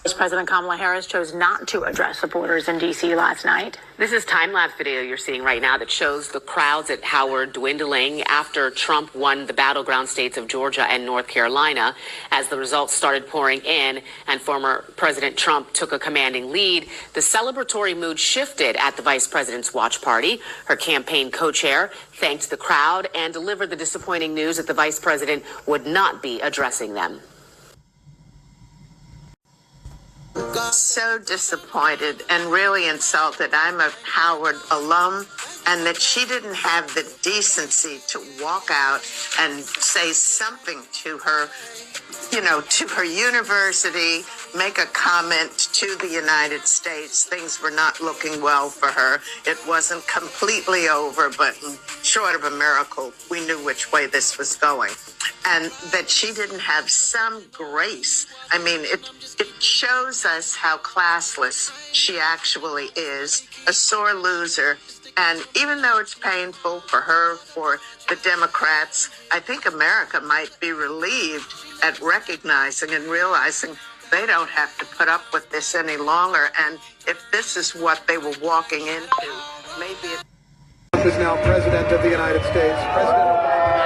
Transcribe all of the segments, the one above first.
Vice President Kamala Harris chose not to address supporters in D.C. last night. This is time-lapse video you're seeing right now that shows the crowds at Howard dwindling after Trump won the battleground states of Georgia and North Carolina. As the results started pouring in and former President Trump took a commanding lead, the celebratory mood shifted at the vice president's watch party. Her campaign co-chair thanked the crowd and delivered the disappointing news that the vice president would not be addressing them. So disappointed and really insulted. I'm a Howard alum, and that she didn't have the decency to walk out and say something to her, to her university, make a comment to the United States. Things were not looking well for her. It wasn't completely over, but short of a miracle, we knew which way this was going. And that she didn't have some grace. I mean, it shows us how classless she actually is, a sore loser. And even though it's painful for her, for the Democrats, I think America might be relieved at recognizing and realizing they don't have to put up with this any longer. And if this is what they were walking into, maybe it Trump is now President of the United States. President Obama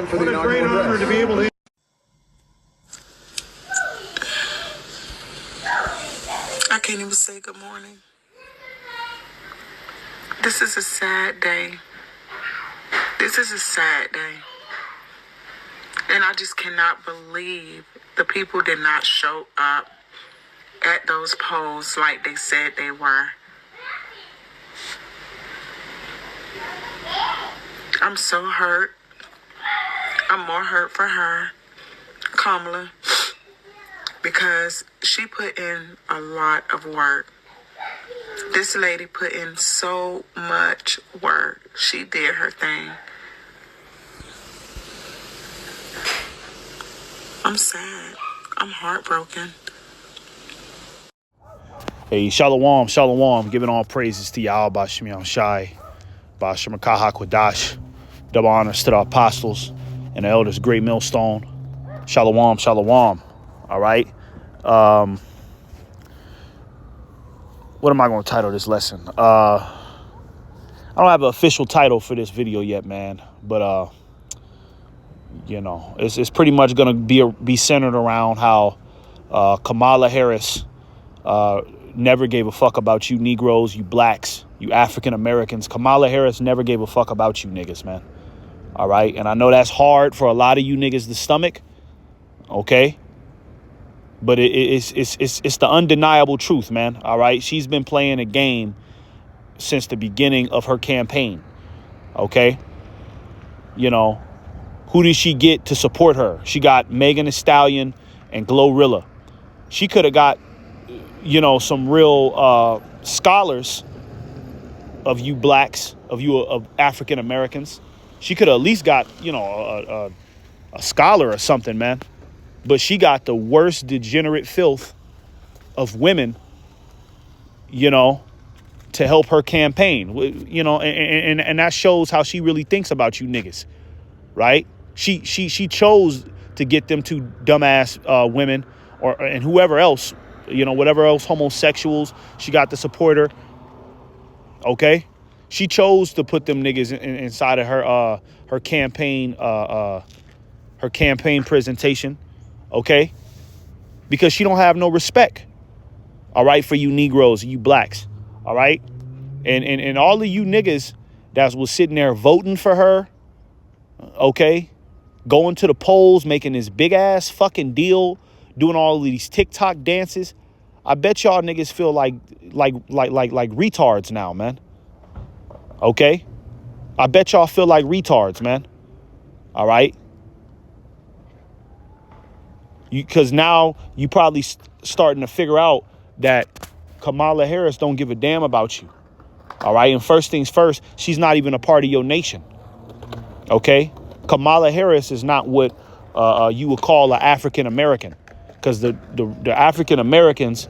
for the great honor to be able to. I can't even say good morning. This is a sad day. This is a sad day. And I just cannot believe the people did not show up at those polls like they said they were. I'm so hurt. I'm more hurt for her, Kamala, because she put in a lot of work. This lady put in so much work. She did her thing. I'm sad. I'm heartbroken. Hey, shalom, shalom. Giving all praises to Yahweh Bashim Shai, Bashim Kaha Kodash. Double honors to the apostles and the elders, great millstone. Shalom, shalom. All right. What am I going to title this lesson? I don't have an official title for this video yet, man. But, it's pretty much going to be centered around how Kamala Harris never gave a fuck about you Negroes, you blacks, you African Americans. Kamala Harris never gave a fuck about you niggas, man. All right. And I know that's hard for a lot of you niggas to stomach. OK. But it's the undeniable truth, man. All right. She's been playing a game since the beginning of her campaign. OK. Who did she get to support her? She got Megan Thee Stallion and Glorilla. She could have got, some real scholars of you blacks, of African Americans. She could have at least got, a scholar or something, man. But she got the worst degenerate filth of women, to help her campaign, and that shows how she really thinks about you niggas, right? She chose to get them two dumbass women and whoever else, whatever else homosexuals she got to support her. OK, she chose to put them niggas inside of her campaign presentation. OK, because she don't have no respect. All right. For you Negroes, you blacks. All right. And all of you niggas that was sitting there voting for her. OK, going to the polls, making this big ass fucking deal, doing all of these TikTok dances. I bet y'all niggas feel like retards now, man. OK, I bet y'all feel like retards, man. All right. Because now you probably starting to figure out that Kamala Harris don't give a damn about you. All right. And first things first, she's not even a part of your nation. OK, Kamala Harris is not what you would call an African American, because the African Americans,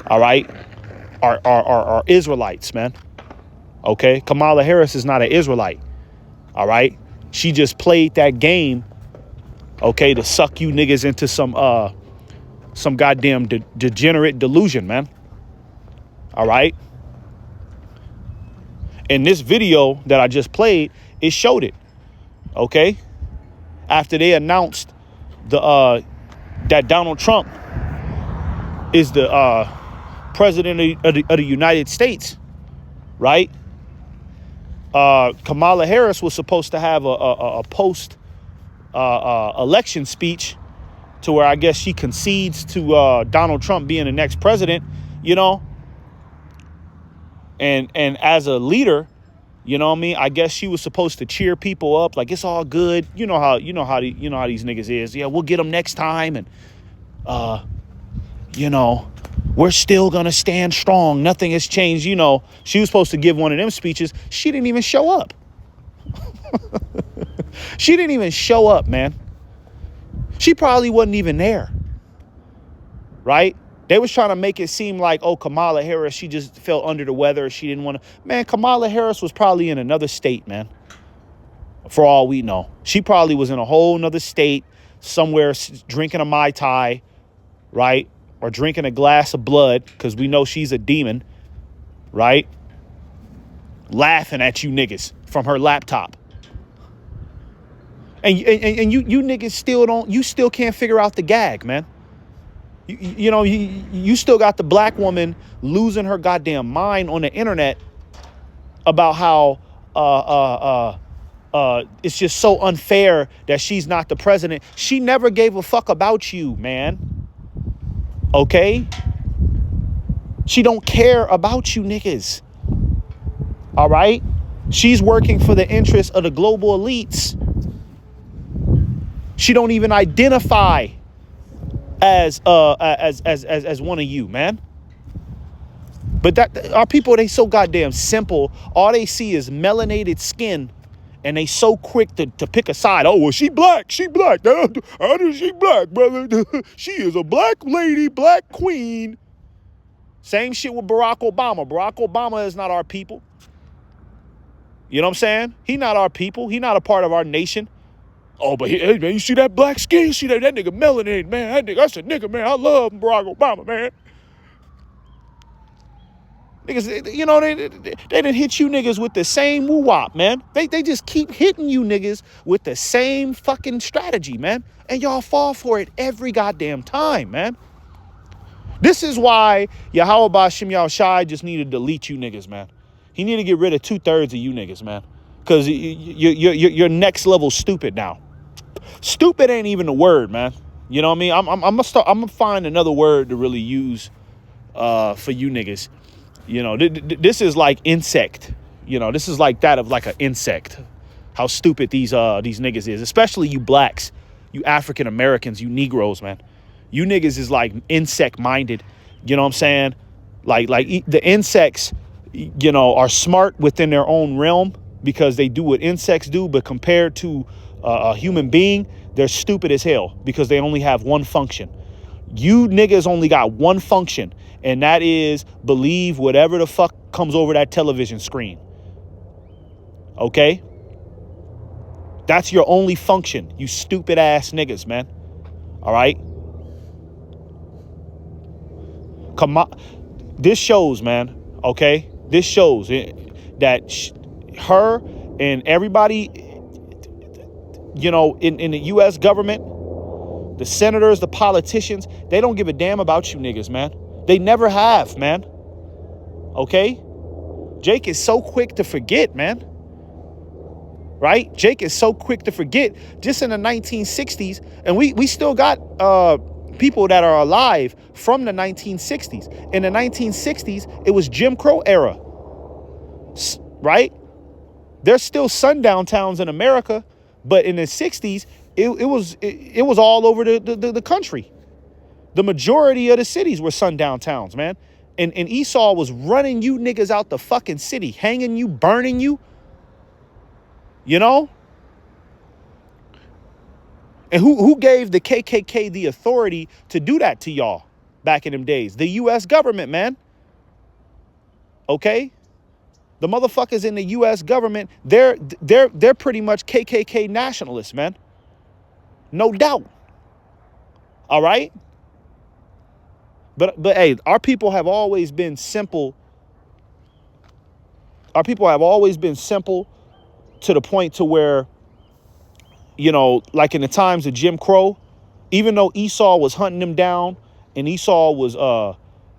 all right, are Israelites, man. OK, Kamala Harris is not an Israelite. All right. She just played that game okay, to suck you niggas into some goddamn degenerate delusion, man. All right. And this video that I just played, it showed it. Okay. After they announced that Donald Trump is the president of the United States, right? Kamala Harris was supposed to have a post election speech to where I guess she concedes to Donald Trump being the next president, you know. And as a leader, you know what I mean, I guess she was supposed to cheer people up like it's all good. You know how these niggas is. Yeah, we'll get them next time, and you know, we're still gonna stand strong. Nothing has changed. You know, she was supposed to give one of them speeches. She didn't even show up. She didn't even show up, man. She probably wasn't even there, right? They was trying to make it seem like, oh, Kamala Harris, she just felt under the weather. She didn't want to. Man, Kamala Harris was probably in another state, man. For all we know. She probably was in a whole nother state somewhere drinking a Mai Tai, right? Or drinking a glass of blood because we know she's a demon, right? Laughing at you niggas from her laptop. And you niggas still can't figure out the gag, man. You know, you still got the black woman losing her goddamn mind on the internet about how it's just so unfair that she's not the president. She never gave a fuck about you, man. Okay? She don't care about you niggas. All right? She's working for the interests of the global elites. She don't even identify as one of you, man. But that our people, they so goddamn simple. All they see is melanated skin, and they so quick to pick a side. Oh, well, she black. She black. How does she black, brother? She is a black lady, black queen. Same shit with Barack Obama. Barack Obama is not our people. You know what I'm saying? He not our people. He not a part of our nation. Oh, but hey, man, you see that black skin? You see that nigga melanated, man? That's a nigga, man. I love Barack Obama, man. Niggas, you know, they done hit you niggas with the same woo-wop, man. They just keep hitting you niggas with the same fucking strategy, man. And y'all fall for it every goddamn time, man. This is why Yahweh Bashim Yahushai just need to delete you niggas, man. He need to get rid of 2/3 of you niggas, man. Because you're next level stupid now. Stupid ain't even a word, man. You know what I mean? I'm gonna find another word to really use for you niggas. You know, this is like insect. You know, this is like that of like an insect. How stupid these niggas is, especially you blacks, you African Americans, you Negroes, man. You niggas is like insect minded. You know what I'm saying? Like the insects, you know, are smart within their own realm because they do what insects do, but compared to a human being, they're stupid as hell because they only have one function. You niggas only got one function, and that is believe whatever the fuck comes over that television screen. Okay? That's your only function, you stupid ass niggas, man. All right? This shows, man, okay? This shows that her and everybody, you know, in the U.S. government, the senators, the politicians, they don't give a damn about you niggas, man. They never have, man. Okay? Jake is so quick to forget, man. Right? Jake is so quick to forget. Just in the 1960s, and we still got people that are alive from the 1960s. In the 1960s, it was Jim Crow era. Right? There's still sundown towns in America, but in the 60s, it was all over the country. The majority of the cities were sundown towns, man. And Esau was running you niggas out the fucking city, hanging you, burning you. You know? And who gave the KKK the authority to do that to y'all back in them days? The U.S. government, man. Okay? The motherfuckers in the U.S. government, they're pretty much KKK nationalists, man. No doubt. All right. But hey, our people have always been simple. Our people have always been simple to the point to where, you know, like in the times of Jim Crow, even though Esau was hunting them down and Esau was,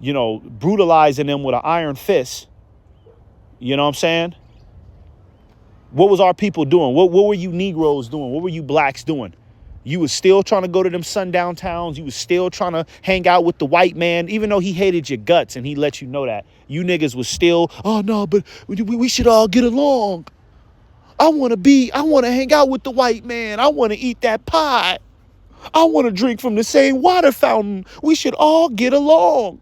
you know, brutalizing them with an iron fist, you know what I'm saying? What was our people doing? What were you Negroes doing? What were you blacks doing? You was still trying to go to them sundown towns. You was still trying to hang out with the white man, even though he hated your guts and he let you know that. You niggas was still, oh no, but we should all get along. I want to hang out with the white man. I want to eat that pie. I want to drink from the same water fountain. We should all get along.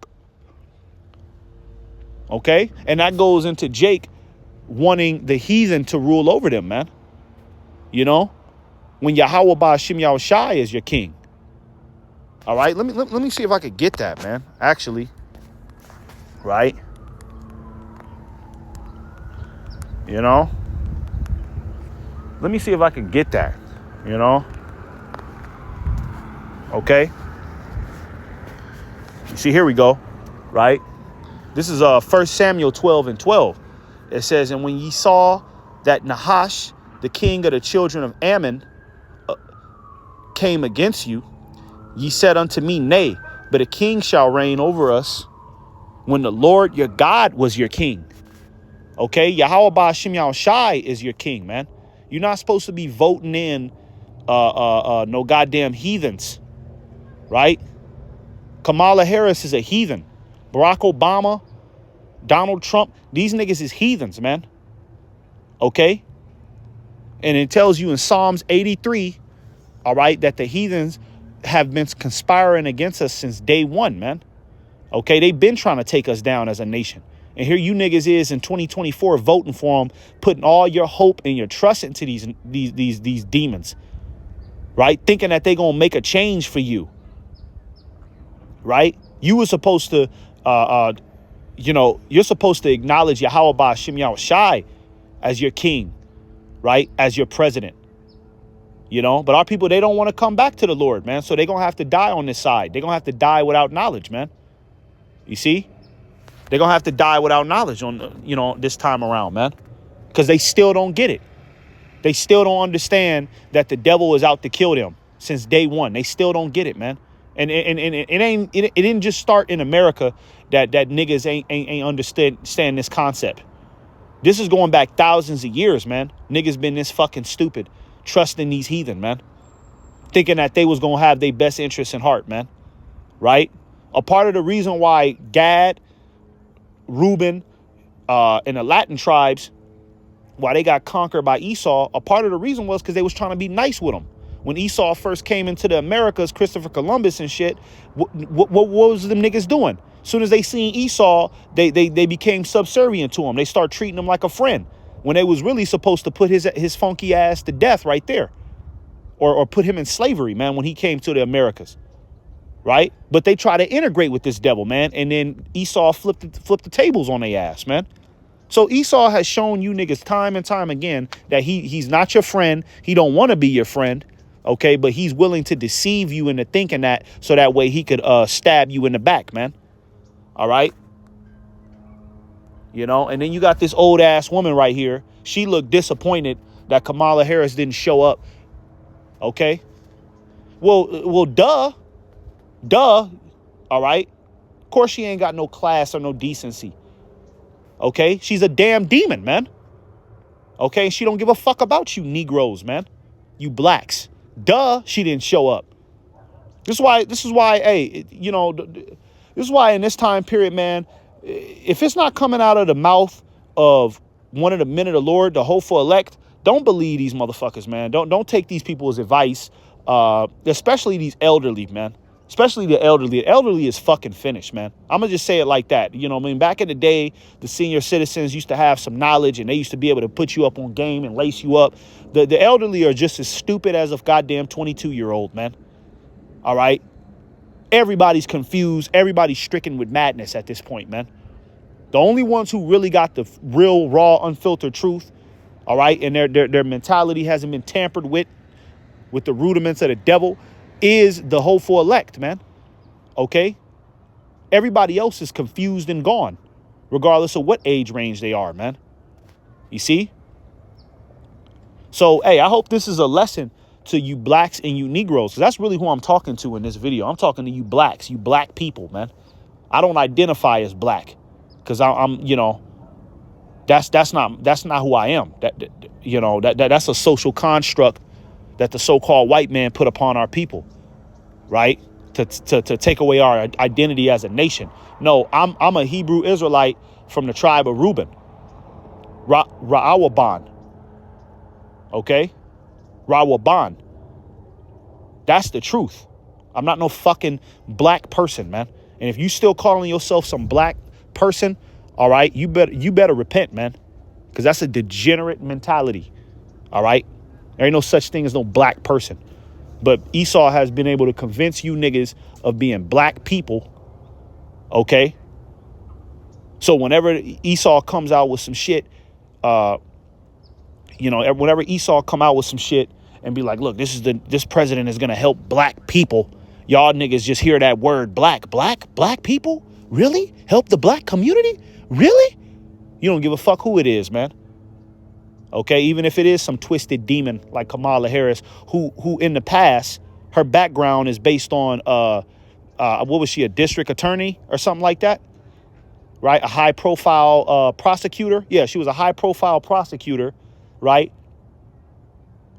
Okay? And that goes into Jake wanting the heathen to rule over them, man. You know? When Yahweh Ba'Shem Yahushai is your king. All right? Let me see if I could get that, man. Actually. Right? You know? Let me see if I can get that. You know? Okay? You see, here we go. Right? This is 1 Samuel 12:12. It says, and when ye saw that Nahash, the king of the children of Ammon, came against you, ye said unto me, nay, but a king shall reign over us when the Lord your God was your king. Okay? Yahweh Ba'Shem Yahushai is your king, man. You're not supposed to be voting in no goddamn heathens. Right? Kamala Harris is a heathen. Barack Obama, Donald Trump, these niggas is heathens, man. Okay? And it tells you in Psalms 83, all right, that the heathens have been conspiring against us since day one, man. Okay? They've been trying to take us down as a nation. And here you niggas is in 2024 voting for them, putting all your hope and your trust into these demons. Right? Thinking that they going to make a change for you. Right? You were supposed to, you know, you're supposed to acknowledge Yahweh Ba'Shem Yahushai as your king, right? As your president, you know, but our people, they don't want to come back to the Lord, man. So they're going to have to die on this side. They're going to have to die without knowledge, man. You see, they're going to have to die without knowledge on, you know, this time around, man, because they still don't get it. They still don't understand that the devil is out to kill them since day one. They still don't get it, man. And it didn't just start in America that niggas ain't understand this concept. This is going back thousands of years, man. Niggas been this fucking stupid, trusting these heathen, man. Thinking that they was going to have their best interests in heart, man. Right? A part of the reason why Gad, Reuben, and the Latin tribes, why they got conquered by Esau, a part of the reason was because they was trying to be nice with them. When Esau first came into the Americas, Christopher Columbus and shit, what was them niggas doing? As soon as they seen Esau, they became subservient to him. They start treating him like a friend when they was really supposed to put his funky ass to death right there, or put him in slavery, man, when he came to the Americas, right? But they try to integrate with this devil, man, and then Esau flipped the tables on their ass, man. So Esau has shown you niggas time and time again that he's not your friend. He don't want to be your friend. Okay, but he's willing to deceive you into thinking that so that way he could stab you in the back, man. All right. You know, and then you got this old ass woman right here. She looked disappointed that Kamala Harris didn't show up. Okay. Well, duh. All right. Of course, she ain't got no class or no decency. Okay. She's a damn demon, man. Okay. She don't give a fuck about you Negroes, man. You blacks. Duh, she didn't show up. This is why, hey, you know, this is why in this time period, man, if it's not coming out of the mouth of one of the men of the Lord, the hopeful elect, don't believe these motherfuckers, man. Don't take these people's advice, especially these elderly, man. Especially the elderly. The elderly is fucking finished, man. I'm going to just say it like that. You know what I mean? Back in the day, the senior citizens used to have some knowledge and they used to be able to put you up on game and lace you up. The elderly are just as stupid as a goddamn 22-year-old, man. All right? Everybody's confused. Everybody's stricken with madness at this point, man. The only ones who really got the real, raw, unfiltered truth, all right, and their mentality hasn't been tampered with, with the rudiments of the devil is the hopeful elect, man. Okay? Everybody else is confused and gone, regardless of what age range they are, man. You see? So, hey, I hope this is a lesson to you blacks and you Negroes. 'Cause that's really who I'm talking to in this video. I'm talking to you blacks, you black people, man. I don't identify as black because I'm, you know, that's not who I am. That's a social construct that the so-called white man put upon our people, right? To take away our identity as a nation. No, I'm a Hebrew Israelite from the tribe of Reuben, Ra'awaban. Okay, Rawaban. That's the truth. I'm not no fucking black person, man. And if you still calling yourself some black person, all right, you better repent, man, because that's a degenerate mentality. All right, there ain't no such thing as no black person. But Esau has been able to convince you niggas of being black people. Okay. So whenever Esau comes out with some shit, whenever Esau come out with some shit and be like, look, this president is going to help black people. Y'all niggas just hear that word black people. Really? Help the black community? Really? You don't give a fuck who it is, man. Okay, even if it is some twisted demon like Kamala Harris, who in the past, her background is based on what was she, a district attorney or something like that, right? A high profile prosecutor. Yeah, she was a high profile prosecutor, right?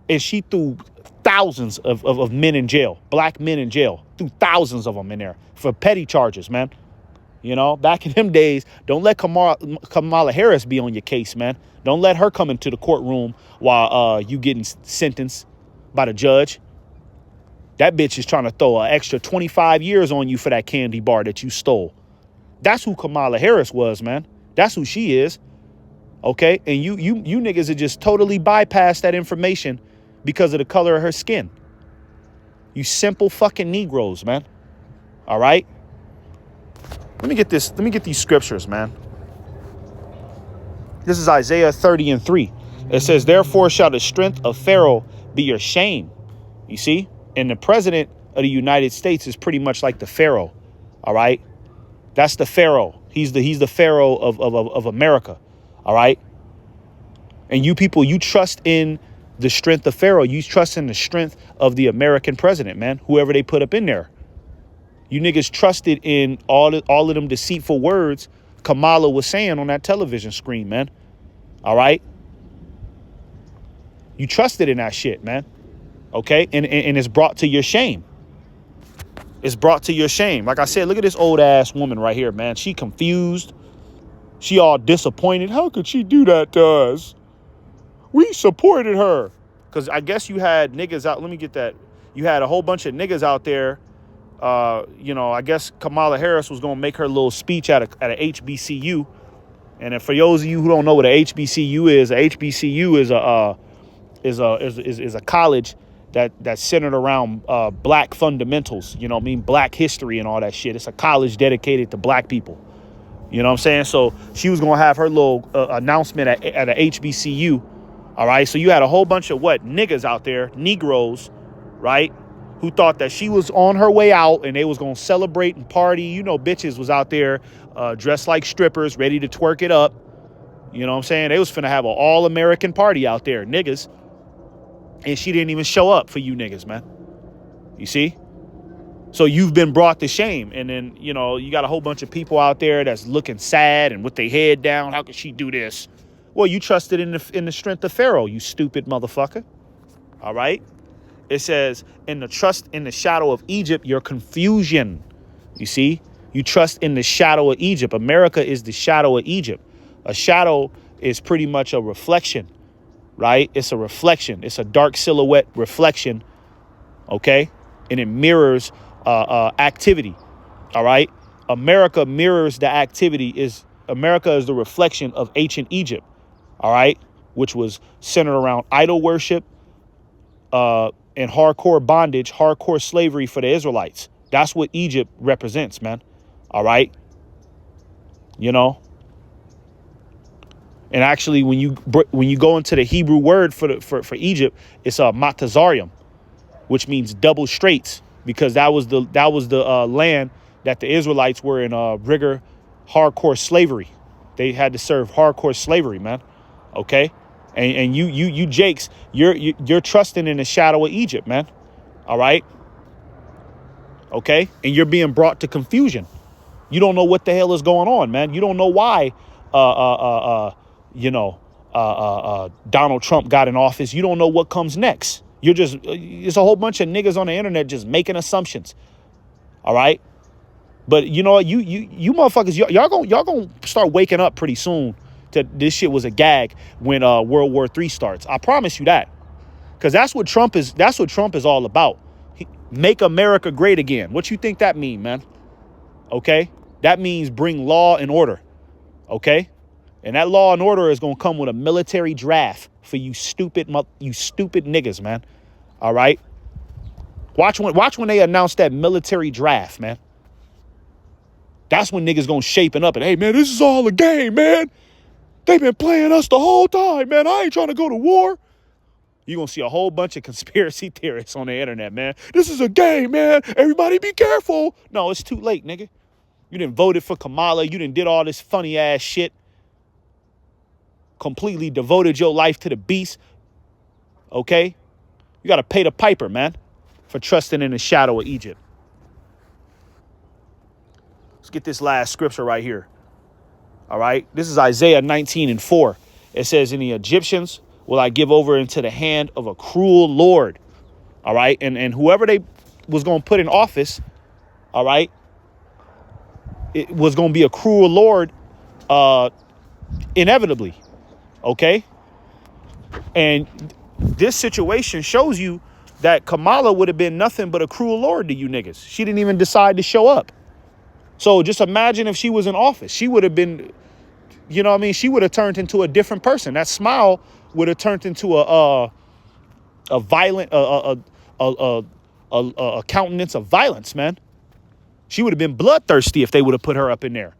And she threw thousands of men in jail, black men in jail, threw thousands of them in there for petty charges, man. You know, back in them days, don't let Kamala Harris be on your case, man. Don't let her come into the courtroom while you getting sentenced by the judge. That bitch is trying to throw an extra 25 years on you for that candy bar that you stole. That's who Kamala Harris was, man. That's who she is. Okay, and you niggas have just totally bypassed that information because of the color of her skin. You simple fucking Negroes, man. All right. Let me get these scriptures, man. This is Isaiah 30:3. It says, therefore shall the strength of Pharaoh be your shame. You see? And the president of the United States is pretty much like the Pharaoh. All right. That's the Pharaoh. He's the Pharaoh of America. All right. And you people, you trust in the strength of Pharaoh. You trust in the strength of the American president, man. Whoever they put up in there. You niggas trusted in all of them deceitful words Kamala was saying on that television screen, man. All right. You trusted in that shit, man. Okay. And it's brought to your shame. It's brought to your shame. Like I said, look at this old ass woman right here, man. She confused. She all disappointed. How could she do that to us? We supported her. Because I guess you had niggas out. Let me get that. You had a whole bunch of niggas out there. I guess Kamala Harris was going to make her little speech at a HBCU. And if for those of you who don't know what a HBCU is, a HBCU is a college that's centered around black fundamentals, you know what I mean? Black history and all that shit. It's a college dedicated to black people. You know what I'm saying? So she was going to have her little announcement at a HBCU. All right. So you had a whole bunch of niggas out there, Negroes, right? Who thought that she was on her way out and they was going to celebrate and party. You know, bitches was out there dressed like strippers, ready to twerk it up. You know what I'm saying? They was finna have an all-American party out there, niggas. And she didn't even show up for you niggas, man. You see? So you've been brought to shame. And then, you got a whole bunch of people out there that's looking sad and with their head down. How could she do this? Well, you trusted in the strength of Pharaoh, you stupid motherfucker. All right? It says, in the trust in the shadow of Egypt, your confusion. You see? You trust in the shadow of Egypt. America is the shadow of Egypt. A shadow is pretty much a reflection, right? It's a reflection. It's a dark silhouette reflection, okay? And it mirrors activity, all right? America mirrors the activity. America is the reflection of ancient Egypt, all right? Which was centered around idol worship, and hardcore bondage, hardcore slavery for the Israelites. That's what Egypt represents, man. All right. And actually, when you go into the Hebrew word for Egypt, it's a matazarium. which means double straights, because that was the land that the Israelites were in rigor, hardcore slavery. They had to serve hardcore slavery, man. Okay, and you Jakes, you're trusting in the shadow of Egypt, man. All right. Okay, and you're being brought to confusion. You don't know what the hell is going on, man. You don't know why, Donald Trump got in office. You don't know what comes next. You're just, it's a whole bunch of niggas on the internet just making assumptions. All right. But you know what, you motherfuckers, y'all gonna start waking up pretty soon to this shit was a gag when World War III starts. I promise you that. Because that's what Trump is all about. Make America great again. What you think that mean, man? Okay? That means bring law and order. Okay? And that law and order is going to come with a military draft for you stupid niggas, man. All right? Watch when they announce that military draft, man. That's when niggas going to shaping up and, hey, man, this is all a game, man. They've been playing us the whole time, man. I ain't trying to go to war. You're going to see a whole bunch of conspiracy theorists on the internet, man. This is a game, man. Everybody be careful. No, it's too late, nigga. You done voted for Kamala. You done did all this funny ass shit. Completely devoted your life to the beast. Okay? You got to pay the piper, man, for trusting in the shadow of Egypt. Let's get this last scripture right here. All right? This is Isaiah 19:4. It says, "In the Egyptians will I give over into the hand of a cruel Lord." All right? And whoever they was going to put in office, all right, it was going to be a cruel Lord inevitably. Okay? And this situation shows you that Kamala would have been nothing but a cruel Lord to you niggas. She didn't even decide to show up. So just imagine if she was in office. She would have been, you know what I mean? She would have turned into a different person. That smile would have turned into a violent, a countenance of violence, man. She would have been bloodthirsty if they would have put her up in there.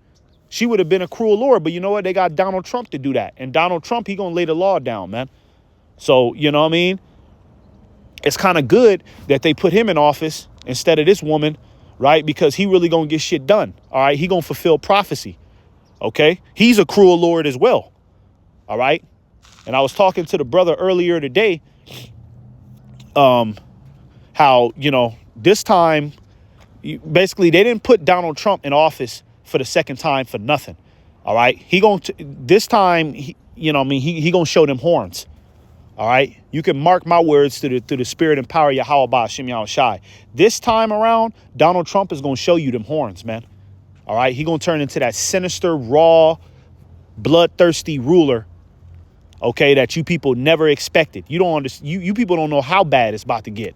She would have been a cruel Lord. But you know what? They got Donald Trump to do that. And Donald Trump, he going to lay the law down, man. So, you know what I mean? It's kind of good that they put him in office instead of this woman, right? Because he really going to get shit done. All right. He going to fulfill prophecy. Okay. He's a cruel Lord as well. All right. And I was talking to the brother earlier today. How, you know, this time, basically, they didn't put Donald Trump in office for the second time for nothing. All right. This time, you know what I mean? He going to show them horns. All right. You can mark my words through the spirit and power of Yahweh Ba'Shem Yahushai. This time around, Donald Trump is going to show you them horns, man. All right. He going to turn into that sinister, raw, bloodthirsty ruler. Okay. That you people never expected. You don't understand. You people don't know how bad it's about to get.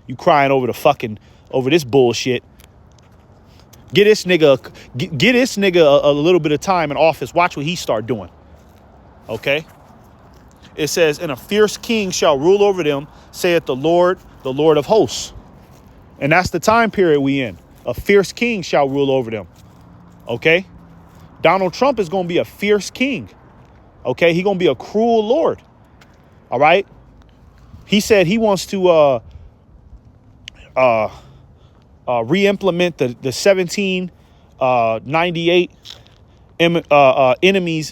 You crying over this bullshit. Get this nigga a little bit of time in office. Watch what he start doing. Okay. It says, "And a fierce king shall rule over them, saith the Lord of hosts." And that's the time period we in. A fierce king shall rule over them. Okay. Donald Trump is going to be a fierce king. Okay. He going to be a cruel Lord. All right. He said he wants to re-implement the 1798 Enemy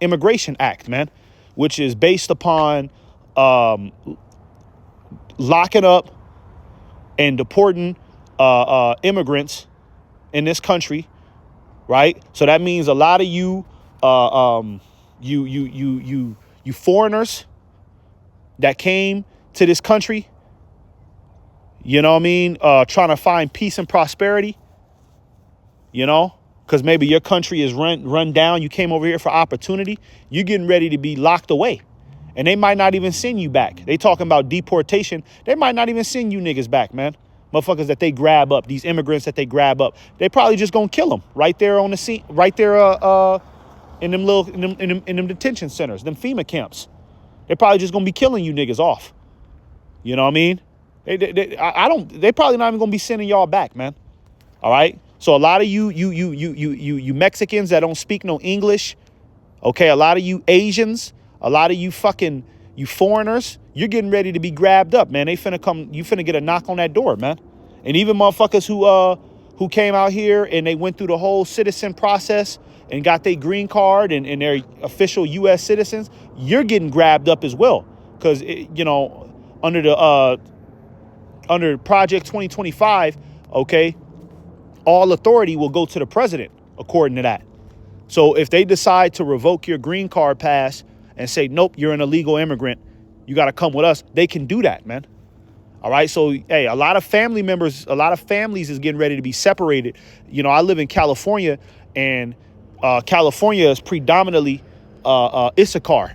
Immigration Act, man, which is based upon locking up and deporting immigrants in this country, right? So that means a lot of you foreigners that came to this country, you know what I mean, trying to find peace and prosperity, you know, because maybe your country is run down. You came over here for opportunity. You're getting ready to be locked away. And they might not even send you back. They talking about deportation. They might not even send you niggas back, man. Motherfuckers that they grab up, these immigrants that they grab up. They probably just gonna kill them right there on the scene, right there in them detention centers, them FEMA camps. They're probably just gonna be killing you niggas off. You know what I mean? They probably not even gonna be sending y'all back, man. All right. So a lot of you Mexicans that don't speak no English, okay, a lot of you Asians, a lot of you fucking, You foreigners, you're getting ready to be grabbed up, man. You finna get a knock on that door, man. And even motherfuckers who came out here and they went through the whole citizen process and got their green card and they're official U.S. citizens, you're getting grabbed up as well. Because, under Project 2025, okay, all authority will go to the president, according to that. So if they decide to revoke your green card pass and say, nope, you're an illegal immigrant, you got to come with us, they can do that, man. All right. So, hey, a lot of families is getting ready to be separated. I live in California, and California is predominantly Issachar,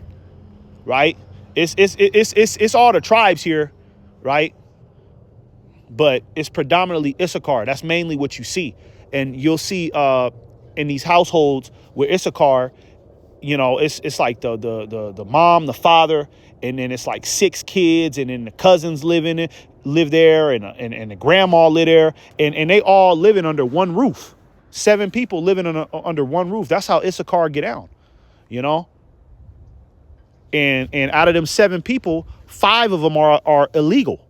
right? It's all the tribes here, right? But it's predominantly Issachar. That's mainly what you see. And you'll see in these households where Issachar, it's like the mom, the father, and then it's like 6 kids, and then the cousins live there, and the grandma live there, and they all living under one roof. 7 people living under one roof. That's how Issachar get down, And out of them 7 people, 5 of them are illegal.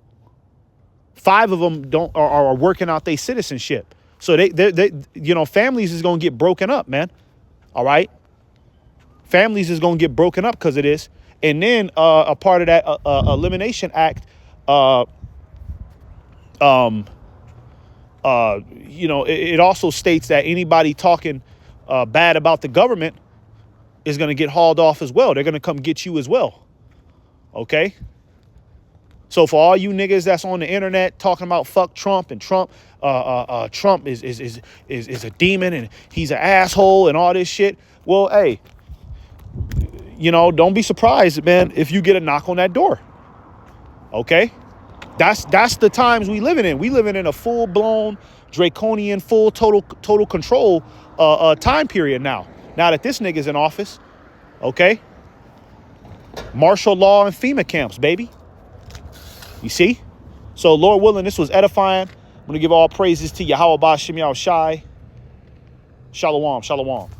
5 of them are working out their citizenship. So they families is gonna get broken up, man. All right. Families is going to get broken up because of this. And then a part of that Elimination Act, it also states that anybody talking bad about the government is going to get hauled off as well. They're going to come get you as well. Okay? So for all you niggas that's on the internet talking about fuck Trump and Trump is a demon and he's an asshole and all this shit. Well, hey, don't be surprised, man, if you get a knock on that door. Okay? That's the times we living in. We living in a full-blown, draconian, full total control time period now. Now that this nigga's in office. Okay? Martial law and FEMA camps, baby. You see? So, Lord willing, this was edifying. I'm going to give all praises to Yahweh Ba'Shem Yahushai. Shalom, shalom.